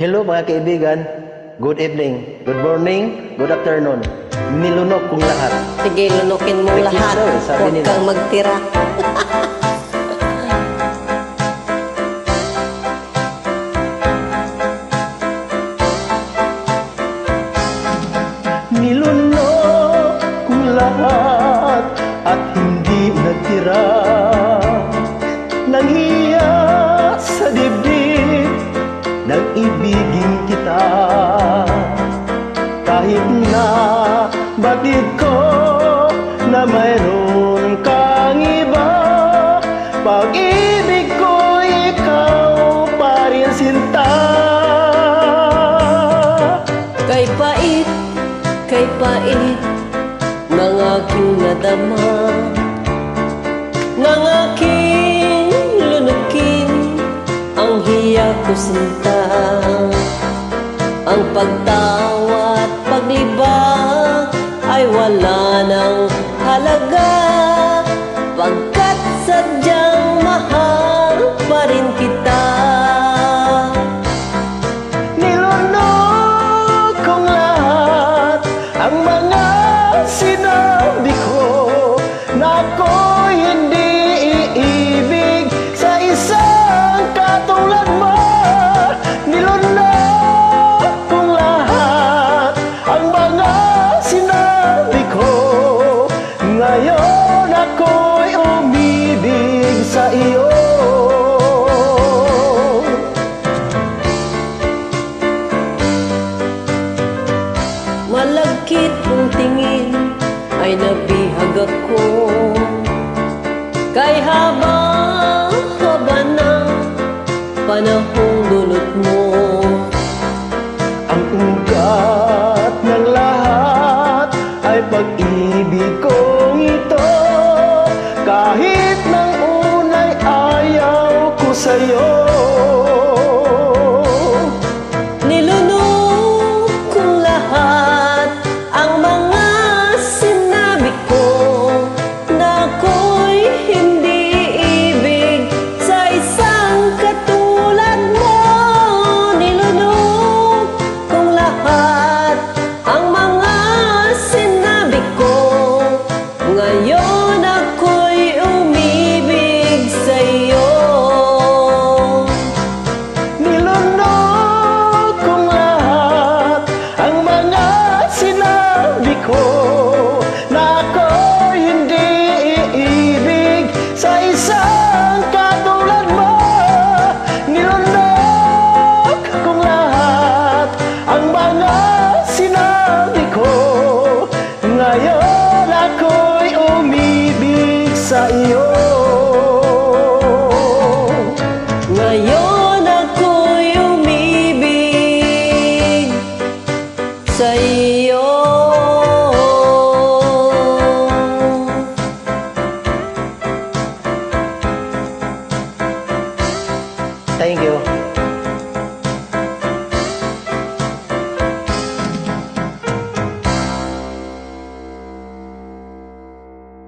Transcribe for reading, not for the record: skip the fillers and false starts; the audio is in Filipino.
Hello mga kaibigan, good evening, good morning, good afternoon. Nilunok kong lahat. Sige, lunukin mo Thank you, lahat. sir, sabi Huwag nila. kang magtira. Nilunok kong lahat at hindi nagtira. Nanghiya sa dibdib, nag-ibigin kita. Kahit na batid ko na mayroon kang iba, pag-ibig ko ikaw pa rin sinta. Kay pait ng aking nadama, ng aking lunukin ang hiya ko sinta. Ang pagtawa at paglibag ay wala ng halaga, pagkat sadyang mahal pa rin kita. Nilunok kong lahat ang mga sinabi ko na ako'y hindi iibig sa isang katulad mo. Nilunok kong lahat ang mga sinabi ko, ngayon ako'y umibig sa iyo. Malagkit mong tingin ay nabihag ako, kay haba na panahong dulot mo. Ang ugat ng lahat ay pag-ibig kong ito, kahit nang unay ayaw ko sa'yo. Nilunok kong lahat ang mga sinabi ko na ako'y hindi ibig sa isang katulad mo. Nilunok kong lahat ang mga sinabi ko, ngayon ako'y umibig sa iyo. Nilunok kong lahat ang mga sinabi ko na ako'y hindi iibig sa isang katulad mo. Nilunok kong lahat ang mga sinabi ko, ngayon ako'y umibig sa iyo. Ngayon ako'y umibig sa iyo. Thank you.